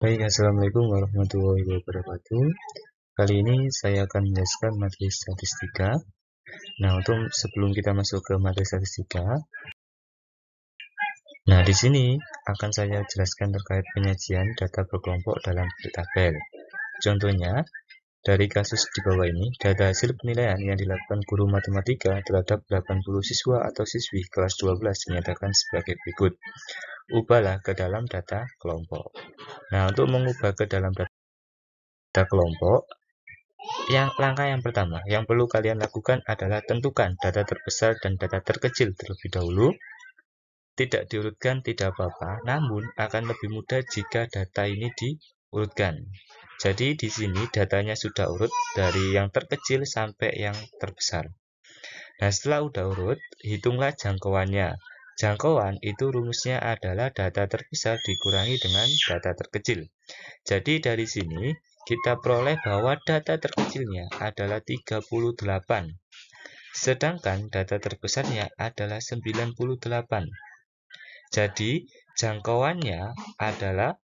Baik, Assalamualaikum warahmatullahi wabarakatuh. Kali ini saya akan menjelaskan materi statistika. Nah, untuk sebelum kita masuk ke materi statistika, di sini akan saya jelaskan terkait penyajian data berkelompok dalam bentuk tabel. Contohnya, dari kasus di bawah ini, data hasil penilaian yang dilakukan guru matematika terhadap 80 siswa atau siswi kelas 12 dinyatakan sebagai berikut. Ubahlah ke dalam data kelompok. Nah, untuk mengubah ke dalam data kelompok, langkah yang pertama yang perlu kalian lakukan adalah tentukan data terbesar dan data terkecil terlebih dahulu. Tidak diurutkan tidak apa-apa, namun akan lebih mudah jika data ini diurutkan. Jadi di sini datanya sudah urut dari yang terkecil sampai yang terbesar. Nah, setelah udah urut, hitunglah jangkauannya. Jangkauan itu rumusnya adalah data terbesar dikurangi dengan data terkecil. Jadi dari sini kita peroleh bahwa data terkecilnya adalah 38. Sedangkan data terbesarnya adalah 98. Jadi jangkauannya adalah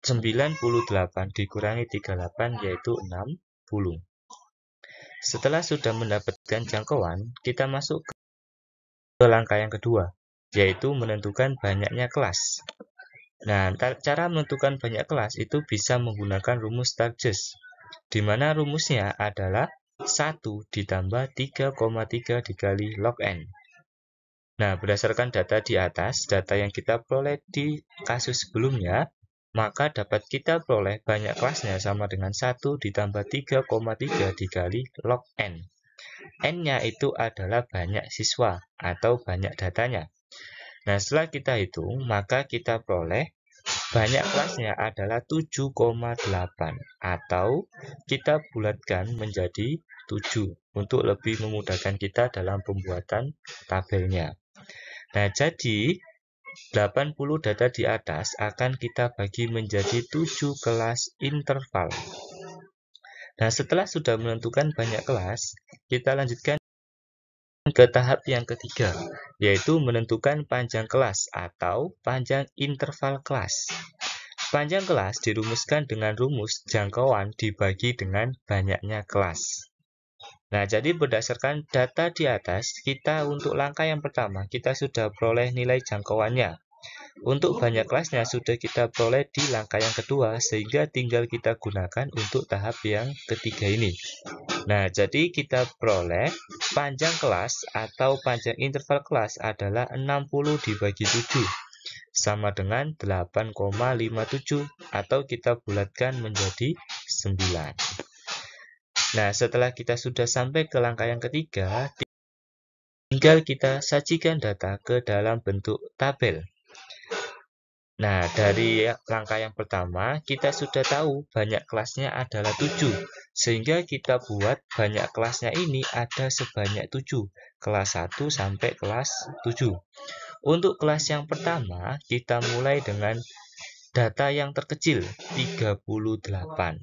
98 dikurangi 38 yaitu 60. Setelah sudah mendapatkan jangkauan, kita masuk ke langkah yang kedua, yaitu menentukan banyaknya kelas. Nah, cara menentukan banyak kelas itu bisa menggunakan rumus Sturges, di mana rumusnya adalah 1 ditambah 3,3 dikali log N. Nah, berdasarkan data di atas, data yang kita peroleh di kasus sebelumnya, maka dapat kita peroleh banyak kelasnya sama dengan 1 ditambah 3,3 dikali log N. N-nya itu adalah banyak siswa atau banyak datanya. Nah, setelah kita hitung, maka kita peroleh banyak kelasnya adalah 7,8 atau kita bulatkan menjadi 7 untuk lebih memudahkan kita dalam pembuatan tabelnya. Nah, jadi 80 data di atas akan kita bagi menjadi 7 kelas interval. Nah, setelah sudah menentukan banyak kelas, kita lanjutkan ke tahap yang ketiga, yaitu menentukan panjang kelas atau panjang interval kelas. Panjang kelas dirumuskan dengan rumus jangkauan dibagi dengan banyaknya kelas. Nah, jadi berdasarkan data di atas, kita untuk langkah yang pertama, kita sudah peroleh nilai jangkauannya. Untuk banyak kelasnya sudah kita peroleh di langkah yang kedua, sehingga tinggal kita gunakan untuk tahap yang ketiga ini. Nah, jadi kita peroleh panjang kelas atau panjang interval kelas adalah 60 dibagi 7. Sama dengan 8,57 atau kita bulatkan menjadi 9. Nah, setelah kita sudah sampai ke langkah yang ketiga, tinggal kita sajikan data ke dalam bentuk tabel. Nah, dari langkah yang pertama, kita sudah tahu banyak kelasnya adalah 7. Sehingga kita buat banyak kelasnya ini ada sebanyak 7. Kelas 1 sampai kelas 7. Untuk kelas yang pertama, kita mulai dengan data yang terkecil, 38.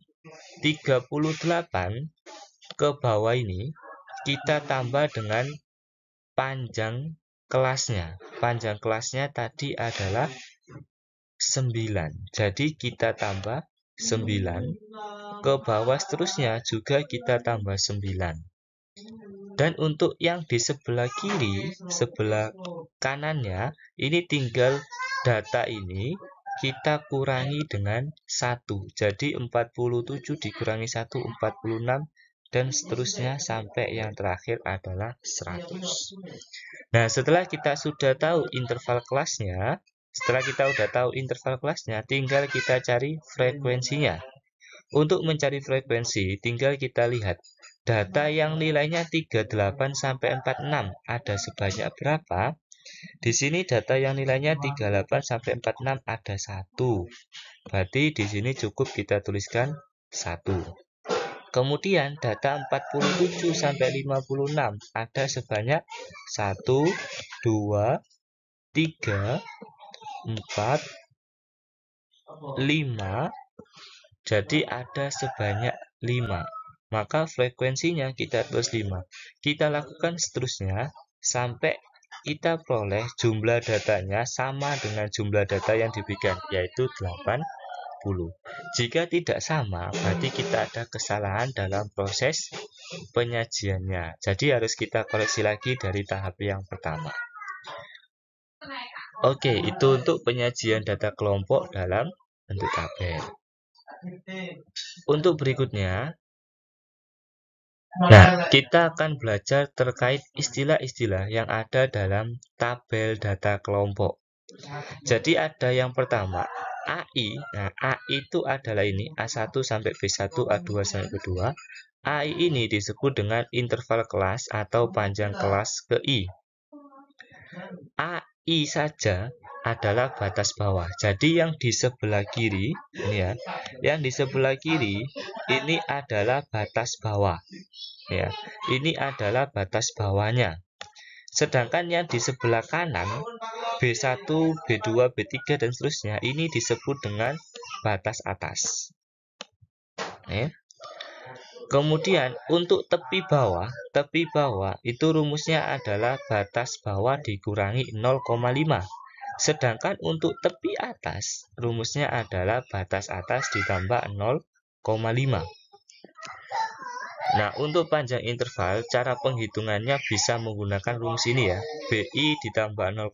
38 ke bawah ini, kita tambah dengan panjang kelasnya. Panjang kelasnya tadi adalah 9. Jadi kita tambah 9. Ke bawah seterusnya juga kita tambah 9. Dan untuk yang di sebelah kiri, sebelah kanannya, ini tinggal data ini kita kurangi dengan 1. Jadi 47 dikurangi 1, 46. Dan seterusnya sampai yang terakhir adalah 100. Nah, setelah kita sudah tahu interval kelasnya, tinggal kita cari frekuensinya. Untuk mencari frekuensi, tinggal kita lihat data yang nilainya 38 sampai 46 ada sebanyak berapa. Di sini data yang nilainya 38 sampai 46 ada 1. Berarti di sini cukup kita tuliskan 1. Kemudian data 47 sampai 56 ada sebanyak 1, 2, 3, 4, 5. Jadi ada sebanyak 5. Maka frekuensinya kita tulis 5. Kita lakukan seterusnya sampai kita peroleh jumlah datanya sama dengan jumlah data yang diberikan, yaitu 80. Jika tidak sama, berarti kita ada kesalahan dalam proses penyajiannya. Jadi harus kita koreksi lagi dari tahap yang pertama. Oke, itu untuk penyajian data kelompok dalam bentuk tabel. Untuk berikutnya, kita akan belajar terkait istilah-istilah yang ada dalam tabel data kelompok. Jadi ada yang pertama, AI. Nah, AI itu adalah ini, A1 sampai B1, A2 sampai B2. AI ini disebut dengan interval kelas atau panjang kelas ke I. AI saja adalah batas bawah. Jadi yang di sebelah kiri, ini ya, yang di sebelah kiri ini adalah batas bawah. Ya, ini adalah batas bawahnya. Sedangkan yang di sebelah kanan B1, B2, B3 dan seterusnya ini disebut dengan batas atas. Ya. Kemudian untuk tepi bawah itu rumusnya adalah batas bawah dikurangi 0,5. Sedangkan untuk tepi atas rumusnya adalah batas atas ditambah 0,5. Nah, untuk panjang interval, cara penghitungannya bisa menggunakan rumus ini ya. BI ditambah 0,5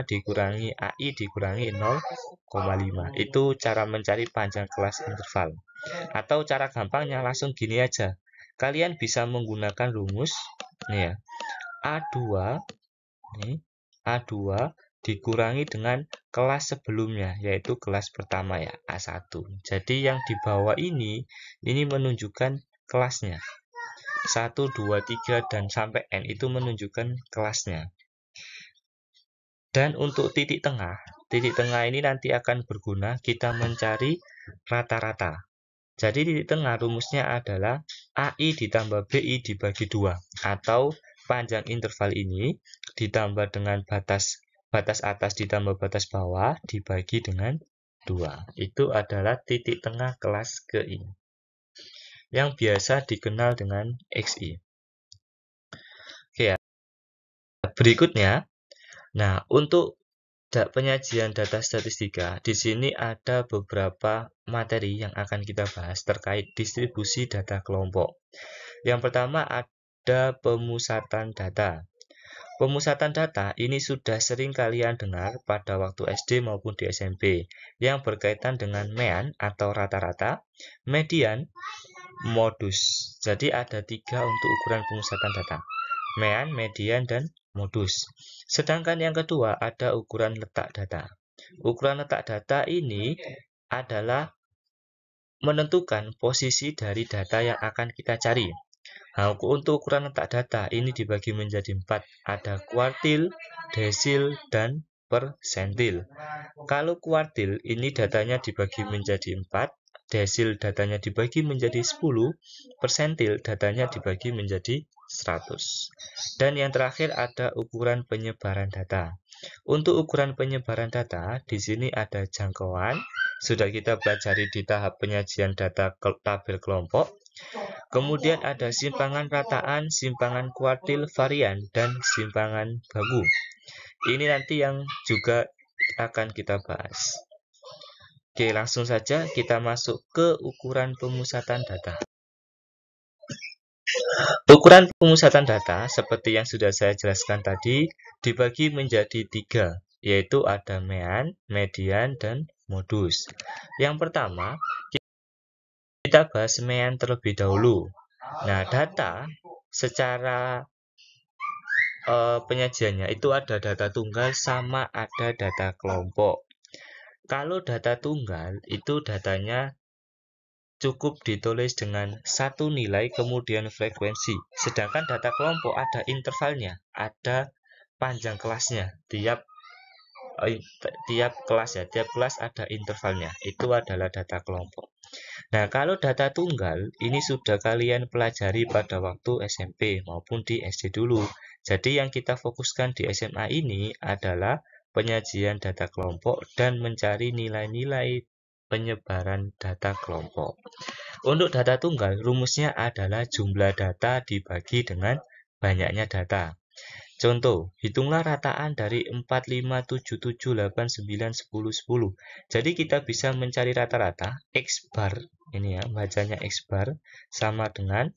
dikurangi AI dikurangi 0,5. Itu cara mencari panjang kelas interval. Atau cara gampangnya langsung gini aja. Kalian bisa menggunakan rumus nih ya. A2 nih, A2 dikurangi dengan kelas sebelumnya, yaitu kelas pertama ya, A1. Jadi yang di bawah ini menunjukkan kelasnya. 1, 2, 3 dan sampai N itu menunjukkan kelasnya. Dan untuk titik tengah ini nanti akan berguna kita mencari rata-rata. Jadi titik tengah rumusnya adalah AI ditambah BI dibagi 2, atau panjang interval ini ditambah dengan batas atas ditambah batas bawah dibagi dengan 2. Itu adalah titik tengah kelas ke I, yang biasa dikenal dengan XI. Oke ya. Berikutnya, nah untuk penyajian data statistika, di sini ada beberapa materi yang akan kita bahas terkait distribusi data kelompok. Yang pertama ada pemusatan data. Pemusatan data ini sudah sering kalian dengar pada waktu SD maupun di SMP, yang berkaitan dengan mean atau rata-rata, median, modus. Jadi ada 3 untuk ukuran pemusatan data: mean, median, dan modus. Sedangkan yang kedua ada ukuran letak data. Ukuran letak data ini adalah menentukan posisi dari data yang akan kita cari. Nah, untuk ukuran letak data ini dibagi menjadi 4. Ada kuartil, desil, dan persentil. Kalau kuartil ini datanya dibagi menjadi 4, desil datanya dibagi menjadi 10, persentil datanya dibagi menjadi 100. Dan yang terakhir ada ukuran penyebaran data. Untuk ukuran penyebaran data, di sini ada jangkauan, sudah kita pelajari di tahap penyajian data tabel kelompok. Kemudian ada simpangan rataan, simpangan kuartil, varian, dan simpangan baku. Ini nanti yang juga akan kita bahas. Oke, langsung saja kita masuk ke ukuran pemusatan data. Ukuran pemusatan data seperti yang sudah saya jelaskan tadi dibagi menjadi 3, yaitu ada mean, median, dan modus. Yang pertama, kita bahas mean terlebih dahulu. Nah, data secara penyajiannya itu ada data tunggal sama ada data kelompok. Kalau data tunggal itu datanya cukup ditulis dengan satu nilai kemudian frekuensi. Sedangkan data kelompok ada intervalnya, ada panjang kelasnya. Tiap kelas ya, tiap kelas ada intervalnya. Itu adalah data kelompok. Nah, kalau data tunggal ini sudah kalian pelajari pada waktu SMP maupun di SD dulu. Jadi yang kita fokuskan di SMA ini adalah penyajian data kelompok dan mencari nilai-nilai penyebaran data kelompok. Untuk data tunggal, rumusnya adalah jumlah data dibagi dengan banyaknya data. Contoh, hitunglah rataan dari 4, 5, 7, 7, 8, 9, 10, 10. Jadi kita bisa mencari rata-rata X bar, ini ya, bacanya X bar, sama dengan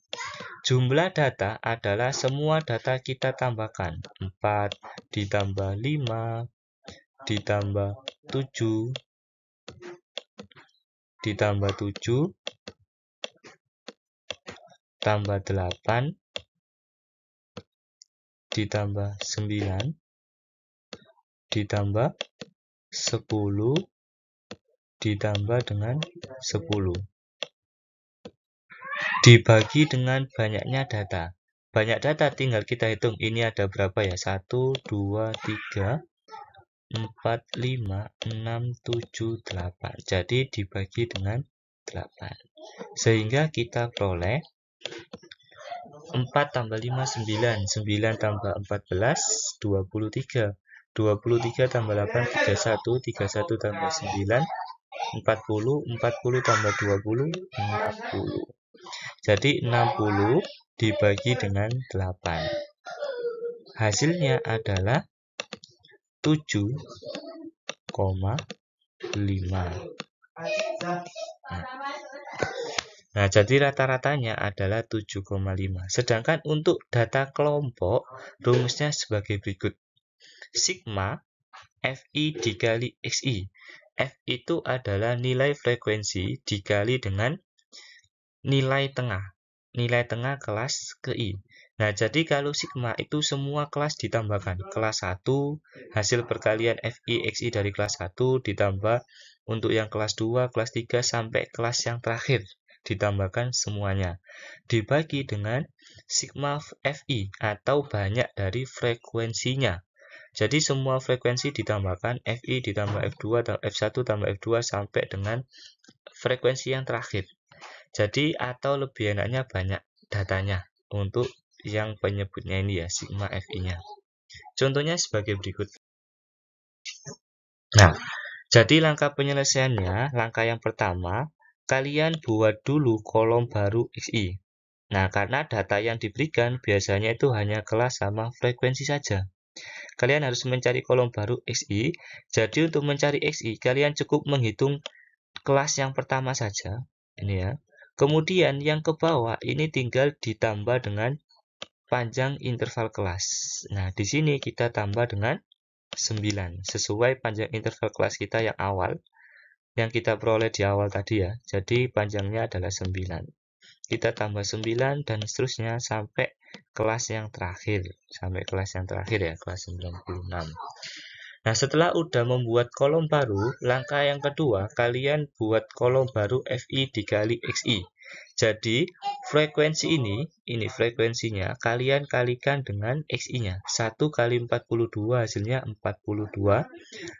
jumlah data adalah semua data kita tambahkan. 4 ditambah 5, ditambah 7, ditambah 7, tambah 8, ditambah 9, ditambah 10, ditambah dengan 10. Dibagi dengan banyaknya data. Banyak data tinggal kita hitung. Ini ada berapa ya? 1, 2, 3, 4, 5, 6, 7, 8. Jadi dibagi dengan 8. Sehingga kita peroleh 4 tambah 5, 9. 9 tambah 14, 23. 23 tambah 8, 31. 31 tambah 9, 40. 40 tambah 20, 60. Jadi 60 dibagi dengan 8. Hasilnya adalah 7,5. Nah, jadi rata-ratanya adalah 7,5. Sedangkan untuk data kelompok, rumusnya sebagai berikut. Sigma Fi dikali Xi. F itu adalah nilai frekuensi dikali dengan nilai tengah. Nilai tengah kelas ke I. Nah, jadi kalau sigma itu semua kelas ditambahkan. Kelas 1, hasil perkalian Fi Xi dari kelas 1 ditambah untuk yang kelas 2, kelas 3 sampai kelas yang terakhir. Ditambahkan semuanya. Dibagi dengan sigma Fi atau banyak dari frekuensinya. Jadi semua frekuensi ditambahkan Fi ditambah F2, F1 tambah F2 sampai dengan frekuensi yang terakhir. Jadi atau lebih enaknya banyak datanya untuk yang penyebutnya ini ya, sigma Fi-nya. Contohnya sebagai berikut. Nah, jadi langkah penyelesaiannya, langkah yang pertama, kalian buat dulu kolom baru Xi. Nah, karena data yang diberikan biasanya itu hanya kelas sama frekuensi saja. Kalian harus mencari kolom baru Xi. Jadi untuk mencari Xi, kalian cukup menghitung kelas yang pertama saja. Ini ya. Kemudian yang ke bawah ini tinggal ditambah dengan panjang interval kelas. Nah, di sini kita tambah dengan 9 sesuai panjang interval kelas kita yang awal yang kita peroleh di awal tadi ya. Jadi panjangnya adalah 9. Kita tambah 9 dan seterusnya sampai kelas yang terakhir. Sampai kelas yang terakhir ya, kelas 96. Nah, setelah udah membuat kolom baru, langkah yang kedua, kalian buat kolom baru Fi dikali Xi. Jadi, frekuensi ini frekuensinya, kalian kalikan dengan Xi-nya. 1 kali 42 hasilnya 42.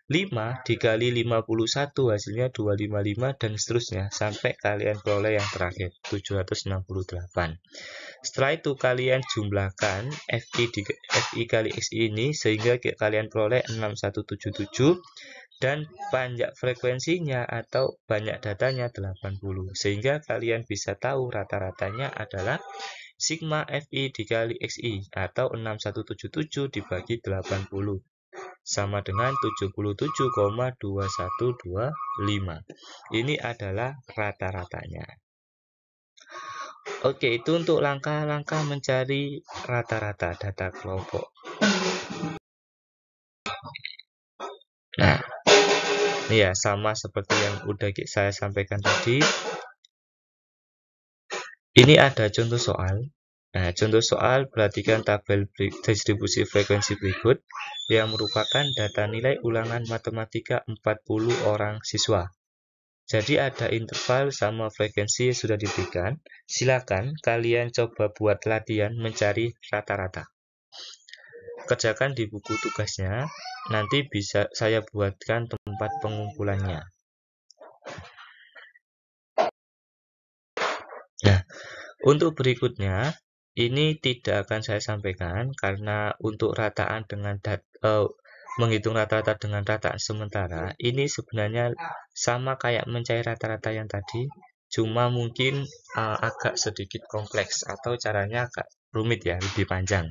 5 dikali 51 hasilnya 255 dan seterusnya. Sampai kalian peroleh yang terakhir, 768. Setelah itu kalian jumlahkan Fi kali Xi ini sehingga kalian peroleh 6177 dan panjang frekuensinya atau banyak datanya 80. Sehingga kalian bisa tahu rata-ratanya adalah sigma Fi dikali Xi atau 6177 dibagi 80 sama dengan 77,2125. Ini adalah rata-ratanya. Oke, itu untuk langkah-langkah mencari rata-rata data kelompok. Nah, ya sama seperti yang udah saya sampaikan tadi. Ini ada contoh soal. Nah, contoh soal perhatikan tabel distribusi frekuensi berikut yang merupakan data nilai ulangan matematika 40 orang siswa. Jadi ada interval sama frekuensi yang sudah diberikan. Silakan kalian coba buat latihan mencari rata-rata. Kerjakan di buku tugasnya. Nanti bisa saya buatkan tempat pengumpulannya. Nah, untuk berikutnya ini tidak akan saya sampaikan karena untuk rataan dengan menghitung rata-rata dengan rataan sementara ini sebenarnya sama kayak mencari rata-rata yang tadi, cuma mungkin agak sedikit kompleks atau caranya agak rumit ya, lebih panjang.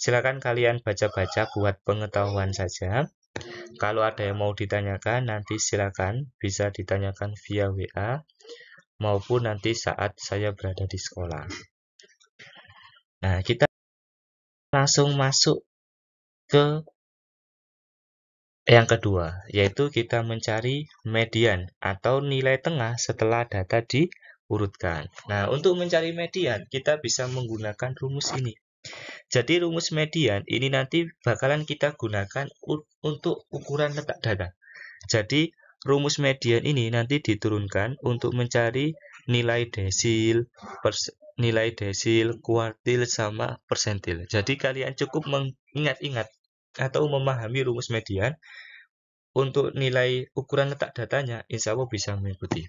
Silakan kalian baca-baca buat pengetahuan saja. Kalau ada yang mau ditanyakan, nanti silakan bisa ditanyakan via WA maupun nanti saat saya berada di sekolah. Nah, kita langsung masuk ke yang kedua, yaitu kita mencari median atau nilai tengah setelah data diurutkan. Nah, untuk mencari median, kita bisa menggunakan rumus ini. Jadi rumus median ini nanti bakalan kita gunakan untuk ukuran letak data. Jadi rumus median ini nanti diturunkan untuk mencari nilai desil, kuartil, sama persentil. Jadi kalian cukup mengingat-ingat atau memahami rumus median untuk nilai ukuran letak datanya, insya Allah bisa mengikuti.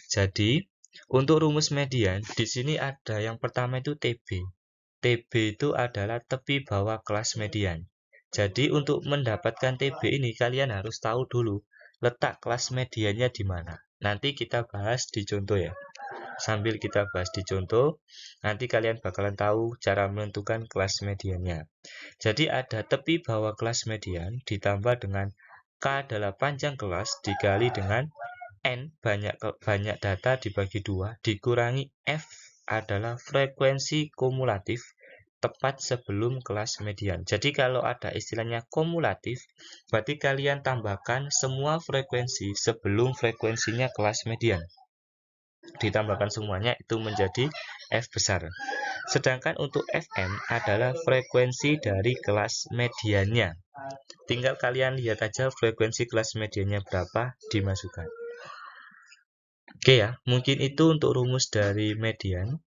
Jadi untuk rumus median di sini ada yang pertama itu TB. TB itu adalah tepi bawah kelas median. Jadi untuk mendapatkan TB ini kalian harus tahu dulu letak kelas mediannya di mana. Nanti kita bahas di contoh ya. Sambil kita bahas di contoh, nanti kalian bakalan tahu cara menentukan kelas mediannya. Jadi ada tepi bawah kelas median ditambah dengan K adalah panjang kelas dikali dengan N banyak data dibagi 2 dikurangi F adalah frekuensi kumulatif tepat sebelum kelas median. Jadi kalau ada istilahnya kumulatif, berarti kalian tambahkan semua frekuensi sebelum frekuensinya kelas median. Ditambahkan semuanya itu menjadi F besar. Sedangkan untuk Fm adalah frekuensi dari kelas mediannya. Tinggal kalian lihat aja frekuensi kelas mediannya berapa, dimasukkan. Oke ya, mungkin itu untuk rumus dari median.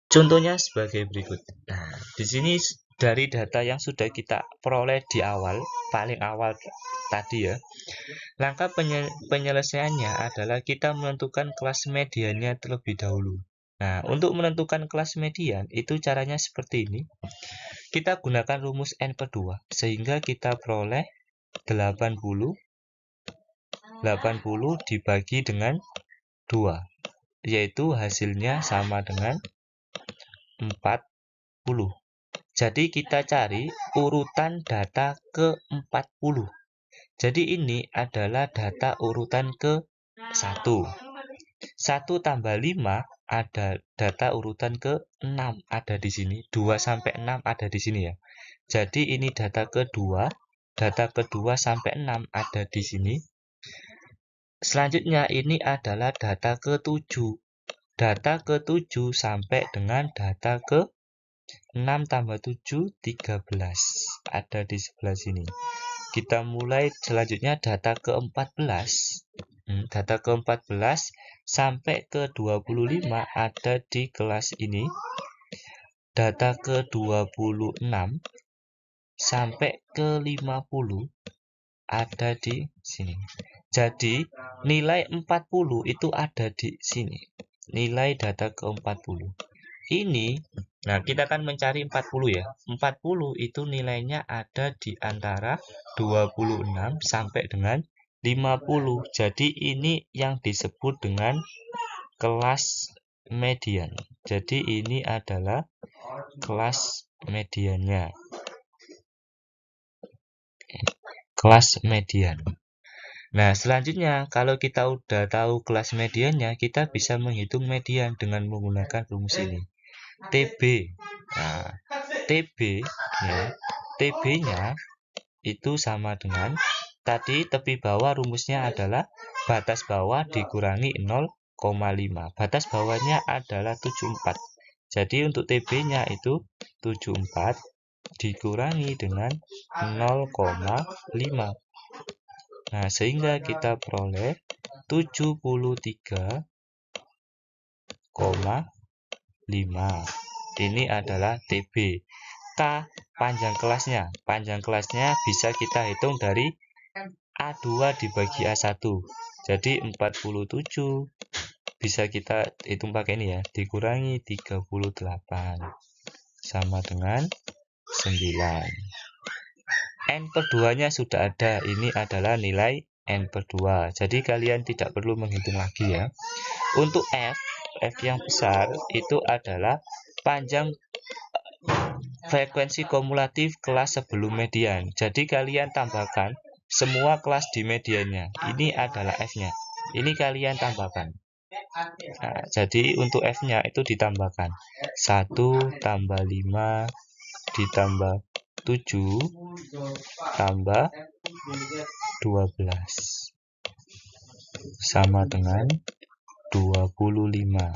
Contohnya sebagai berikut. Nah, di sini dari data yang sudah kita peroleh di awal, paling awal tadi ya, langkah penyelesaiannya adalah kita menentukan kelas mediannya terlebih dahulu. Nah, untuk menentukan kelas median itu caranya seperti ini. Kita gunakan rumus N per 2, sehingga kita peroleh 80 dibagi dengan 2, yaitu hasilnya sama dengan 40. Jadi kita cari urutan data ke-40. Jadi ini adalah data urutan ke-1. 1 tambah 5 ada data urutan ke-6 ada di sini. 2 sampai 6 ada di sini ya. Jadi ini data kedua sampai 6 ada di sini. Selanjutnya ini adalah data ke-7. Data ke-7 sampai dengan data ke-6 tambah 7, 13. Ada di sebelah sini. Kita mulai selanjutnya data ke-14. Data ke-14 sampai ke-25 ada di kelas ini. Data ke-26 sampai ke-50 ada di sini. Jadi nilai 40 itu ada di sini. Nilai data ke-40. Ini, nah kita akan mencari 40 ya. 40 itu nilainya ada di antara 26 sampai dengan 50. Jadi ini yang disebut dengan kelas median. Jadi ini adalah kelas mediannya. Kelas median. Nah, selanjutnya kalau kita udah tahu kelas mediannya, kita bisa menghitung median dengan menggunakan rumus ini. TB. Nah, TB-nya itu sama dengan tadi tepi bawah rumusnya adalah batas bawah dikurangi 0,5. Batas bawahnya adalah 74. Jadi untuk TB-nya itu 74 dikurangi dengan 0,5. Nah, sehingga kita peroleh 73,5. Ini adalah TB. K panjang kelasnya. Panjang kelasnya bisa kita hitung dari A2 dibagi A1. Jadi 47 bisa kita hitung pakai ini ya. Dikurangi 38 sama dengan 9. N per 2-nya sudah ada. Ini adalah nilai N per 2. Jadi kalian tidak perlu menghitung lagi ya. Untuk F yang besar itu adalah panjang frekuensi kumulatif kelas sebelum median. Jadi kalian tambahkan semua kelas di mediannya. Ini adalah F-nya. Ini kalian tambahkan. Nah, jadi untuk F-nya itu ditambahkan 1 tambah 5 ditambah 7 tambah 12 sama dengan 25.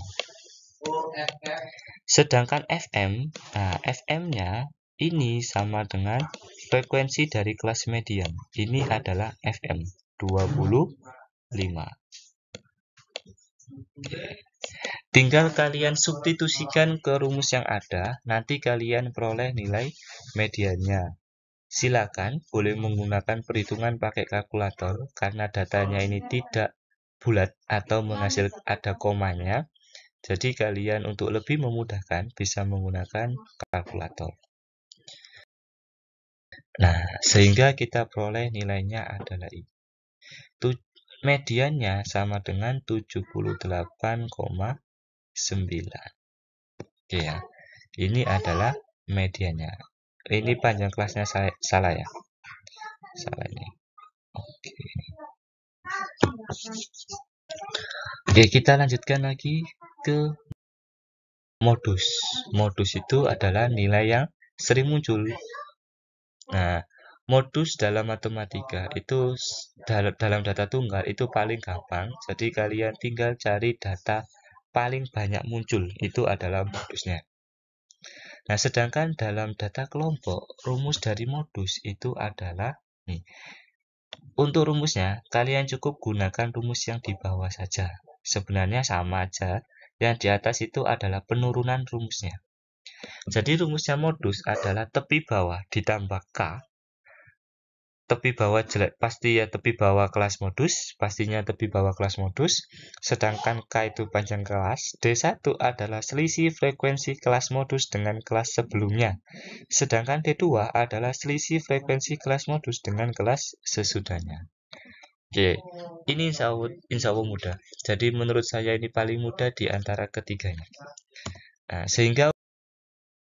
Sedangkan FM, nah FM-nya ini sama dengan frekuensi dari kelas median. Ini adalah FM 25. Tinggal kalian substitusikan ke rumus yang ada, nanti kalian peroleh nilai mediannya. Silakan boleh menggunakan perhitungan pakai kalkulator karena datanya ini tidak bulat atau menghasilkan ada komanya. Jadi kalian untuk lebih memudahkan bisa menggunakan kalkulator. Nah, sehingga kita peroleh nilainya adalah ini. Mediannya sama dengan 78,9. Oke ya. Ini adalah mediannya. Ini panjang kelasnya salah ya. Salah ini. Oke. Oke, kita lanjutkan lagi ke modus. Modus itu adalah nilai yang sering muncul. Nah, modus dalam matematika itu dalam data tunggal itu paling gampang. Jadi kalian tinggal cari data paling banyak muncul. Itu adalah modusnya. Nah, sedangkan dalam data kelompok, rumus dari modus itu adalah nih. Untuk rumusnya, kalian cukup gunakan rumus yang di bawah saja. Sebenarnya sama aja. Yang di atas itu adalah penurunan rumusnya. Jadi rumusnya modus adalah tepi bawah ditambah K. Tepi bawah jelek pasti ya tepi bawah kelas modus. Pastinya tepi bawah kelas modus. Sedangkan K itu panjang kelas. D1 adalah selisih frekuensi kelas modus dengan kelas sebelumnya. Sedangkan D2 adalah selisih frekuensi kelas modus dengan kelas sesudahnya. Oke, ini insya Allah mudah. Jadi menurut saya ini paling mudah di antara ketiganya. Nah, sehingga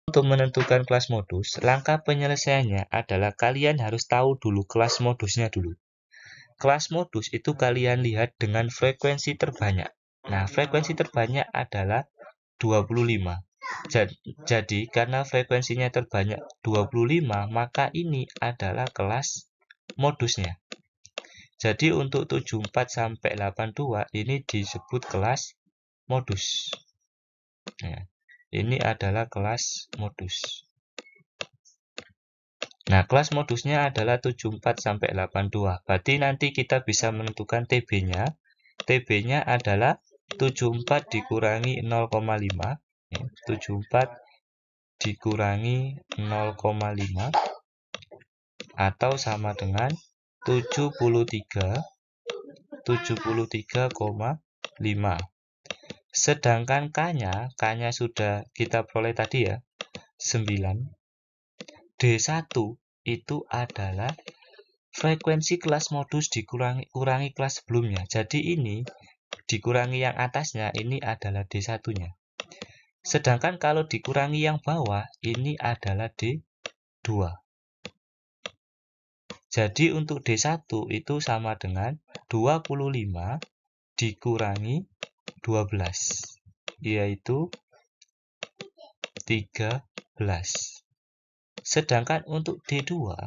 untuk menentukan kelas modus, langkah penyelesaiannya adalah kalian harus tahu dulu kelas modusnya dulu. Kelas modus itu kalian lihat dengan frekuensi terbanyak. Nah, frekuensi terbanyak adalah 25. Jadi, karena frekuensinya terbanyak 25, maka ini adalah kelas modusnya. Jadi untuk 74 sampai 82 ini disebut kelas modus. Nah, ini adalah kelas modus. Nah, kelas modusnya adalah 74 sampai 82. Berarti nanti kita bisa menentukan TB-nya. TB-nya adalah 74 dikurangi 0,5. 74 dikurangi 0,5 atau sama dengan 73,5. Sedangkan K-nya sudah kita peroleh tadi ya, 9. D1 itu adalah frekuensi kelas modus dikurangi kelas sebelumnya. Jadi ini dikurangi yang atasnya, ini adalah D1-nya. Sedangkan kalau dikurangi yang bawah, ini adalah D2. Jadi untuk D1 itu sama dengan 25 dikurangi 12, yaitu 13. Sedangkan untuk D2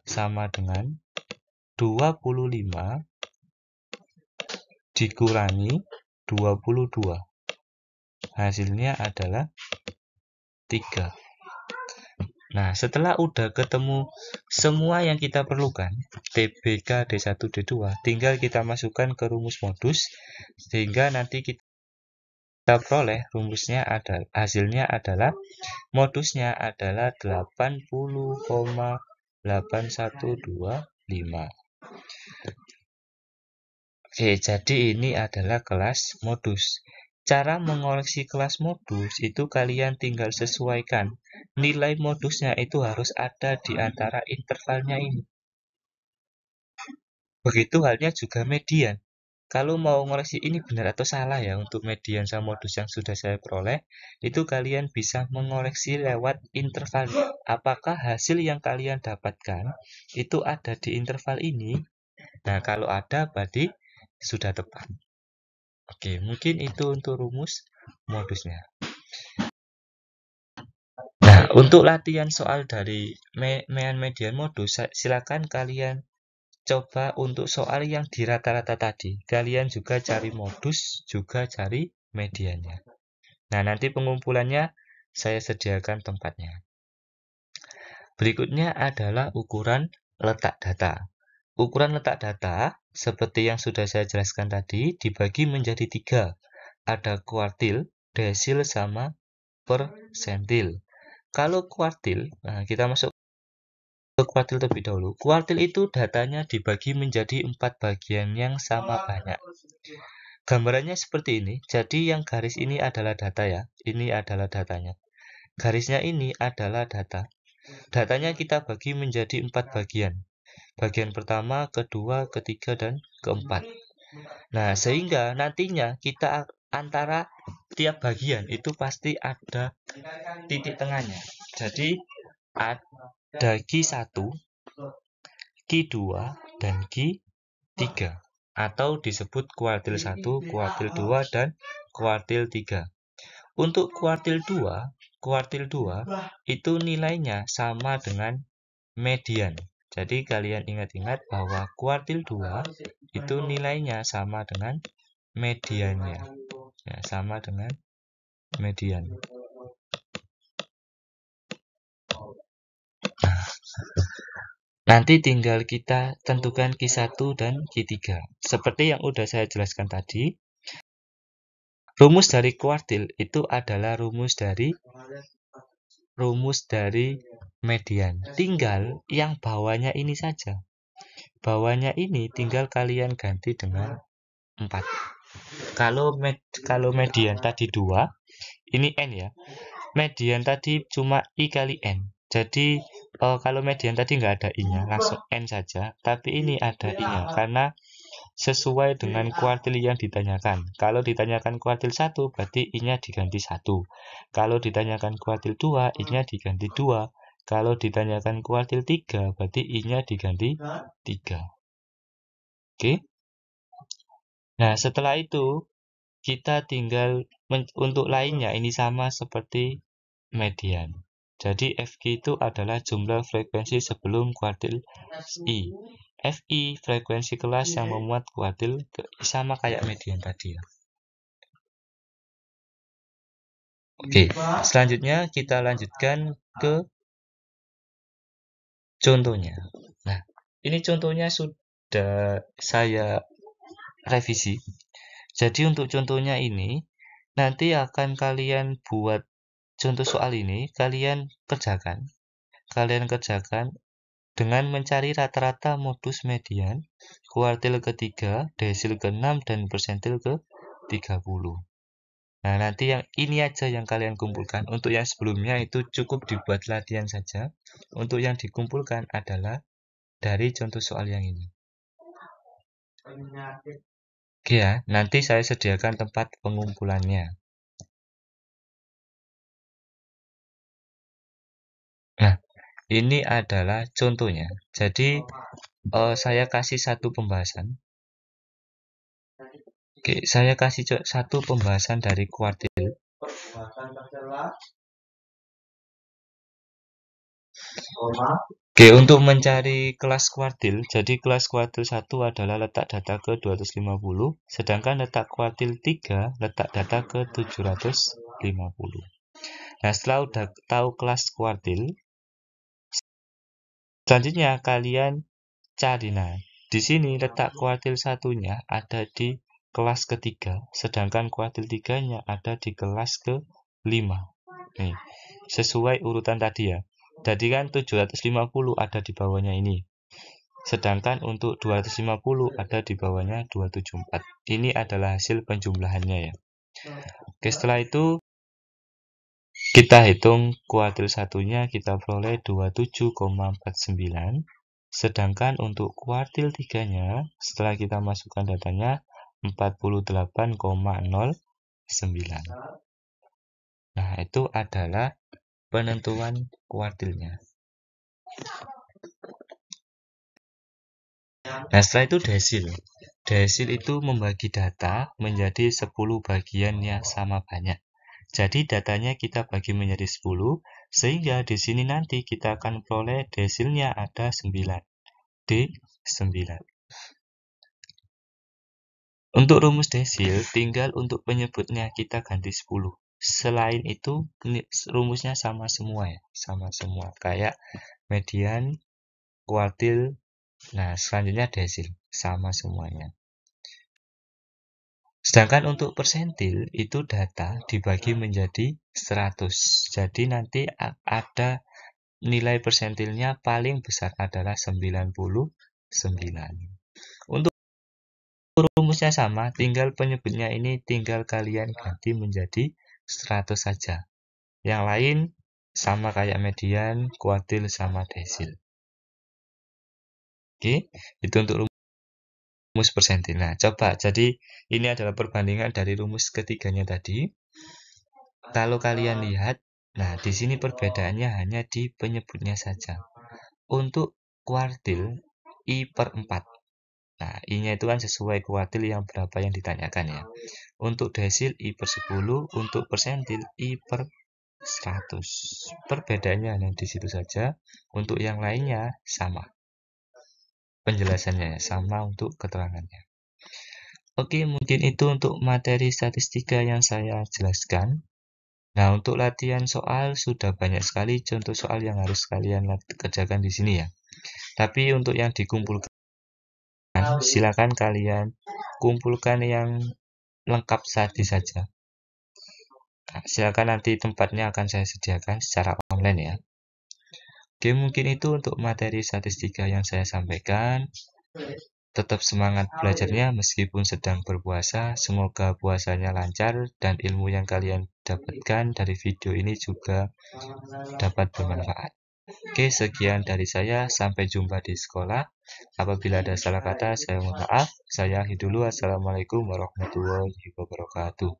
sama dengan 25 dikurangi 22. Hasilnya adalah 3. Nah, setelah udah ketemu semua yang kita perlukan, TBK, D1, D2, tinggal kita masukkan ke rumus modus, sehingga nanti kita peroleh rumusnya hasilnya adalah modusnya adalah 80,8125. Oke, jadi ini adalah kelas modus. Cara mengoreksi kelas modus itu kalian tinggal sesuaikan. Nilai modusnya itu harus ada di antara intervalnya ini. Begitu halnya juga median. kalau mau ngoreksi ini benar atau salah ya untuk median sama modus yang sudah saya peroleh, itu kalian bisa mengoreksi lewat interval. Apakah hasil yang kalian dapatkan itu ada di interval ini? Nah, kalau ada berarti sudah tepat. Oke, mungkin itu untuk rumus modusnya. Nah, untuk latihan soal dari median modus, silakan kalian coba untuk soal yang di rata-rata tadi. Kalian juga cari modus, juga cari mediannya. Nah, nanti pengumpulannya saya sediakan tempatnya. Berikutnya adalah ukuran letak data. Ukuran letak data, seperti yang sudah saya jelaskan tadi, dibagi menjadi 3. Ada kuartil, desil, sama persentil. Kalau kuartil, nah kita masuk ke kuartil terlebih dahulu. Kuartil itu datanya dibagi menjadi 4 bagian yang sama banyak. Gambarannya seperti ini. Jadi yang garis ini adalah data ya. Ini adalah datanya. Garisnya ini adalah data. Datanya kita bagi menjadi 4 bagian. Bagian pertama, kedua, ketiga, dan keempat. Nah, sehingga nantinya kita antara tiap bagian itu pasti ada titik tengahnya. Jadi ada Q1, Q2, dan Q3. Atau disebut kuartil 1, kuartil 2, dan kuartil 3. Untuk kuartil 2 itu nilainya sama dengan median. Jadi kalian ingat-ingat bahwa kuartil 2 itu nilainya sama dengan mediannya. Ya, sama dengan median. Nanti tinggal kita tentukan Q1 dan Q3. Seperti yang udah saya jelaskan tadi, rumus dari kuartil itu adalah rumus dari median. Tinggal yang bawahnya ini saja. Bawahnya ini tinggal kalian ganti dengan 4. Kalau median tadi 2, ini N ya. Median tadi cuma I kali N. Jadi kalau median tadi nggak ada I-nya, langsung N saja. Tapi ini ada I-nya, karena sesuai dengan kuartil yang ditanyakan. Kalau ditanyakan kuartil 1, berarti I-nya diganti 1. Kalau ditanyakan kuartil 2, I-nya diganti 2. Kalau ditanyakan kuartil 3, berarti I-nya diganti 3. Oke? Nah, setelah itu, kita tinggal untuk lainnya, ini sama seperti median. Jadi FQ itu adalah jumlah frekuensi sebelum kuartil I. FI frekuensi kelas yang memuat kuartil sama kayak median tadi ya. Oke, selanjutnya kita lanjutkan ke contohnya. Nah, ini contohnya sudah saya revisi. Jadi untuk contohnya ini nanti akan kalian buat contoh soal ini, kalian kerjakan dengan mencari rata-rata modus median, kuartil ke-3, desil ke-6, dan persentil ke-30. Nah, nanti yang ini aja yang kalian kumpulkan. Untuk yang sebelumnya itu cukup dibuat latihan saja. Untuk yang dikumpulkan adalah dari contoh soal yang ini. Oke ya, nanti saya sediakan tempat pengumpulannya. Nah, ini adalah contohnya. Jadi, saya kasih satu pembahasan. Oke, saya kasih satu pembahasan dari kuartil. Oke, untuk mencari kelas kuartil, jadi kelas kuartil 1 adalah letak data ke 250, sedangkan letak kuartil 3 letak data ke 750. Nah, setelah udah tahu kelas kuartil, selanjutnya kalian cari. Nah, di sini letak kuartil 1-nya ada di kelas ketiga, sedangkan kuartil 3-nya ada di kelas ke-5. Nih, sesuai urutan tadi ya. Jadi kan 750 ada di bawahnya ini. Sedangkan untuk 250 ada di bawahnya 274. Ini adalah hasil penjumlahannya ya. Oke, setelah itu kita hitung kuartil 1-nya kita peroleh 27,49. Sedangkan untuk kuartil 3-nya setelah kita masukkan datanya 48,09. Nah, itu adalah penentuan kuartilnya. Nah, setelah itu desil. Desil itu membagi data menjadi 10 bagian yang sama banyak. Jadi datanya kita bagi menjadi 10, sehingga di sini nanti kita akan peroleh desilnya ada 9. D9. Untuk rumus desil, tinggal untuk penyebutnya kita ganti 10. Selain itu, rumusnya sama semua ya. Sama semua. Kayak median, kuartil, nah selanjutnya desil. Sama semuanya. Sedangkan untuk persentil, itu data dibagi menjadi 100. Jadi nanti ada nilai persentilnya paling besar adalah 99. Untuk rumusnya sama, tinggal penyebutnya ini tinggal kalian ganti menjadi 100 saja. Yang lain sama kayak median, kuartil, sama desil. Oke, itu untuk rumus persentil. Nah, coba. Jadi ini adalah perbandingan dari rumus ketiganya tadi. Kalau kalian lihat, nah di sini perbedaannya hanya di penyebutnya saja. Untuk kuartil I/4. Nah, I-nya itu kan sesuai kuartil yang berapa yang ditanyakan ya. Untuk desil I/10, untuk persentil I/100. Perbedaannya hanya di situ saja. Untuk yang lainnya sama. Penjelasannya sama untuk keterangannya. Oke, mungkin itu untuk materi statistika yang saya jelaskan. Nah, untuk latihan soal sudah banyak sekali contoh soal yang harus kalian kerjakan di sini ya. Tapi untuk yang dikumpulkan, silakan kalian kumpulkan yang lengkap saja. Nah, silakan nanti tempatnya akan saya sediakan secara online ya. Oke, mungkin itu untuk materi statistika yang saya sampaikan. Tetap semangat belajarnya meskipun sedang berpuasa. Semoga puasanya lancar dan ilmu yang kalian dapatkan dari video ini juga dapat bermanfaat. Oke, sekian dari saya. Sampai jumpa di sekolah. Apabila ada salah kata, saya mohon maaf. Saya akhiri dulu. Assalamualaikum warahmatullahi wabarakatuh.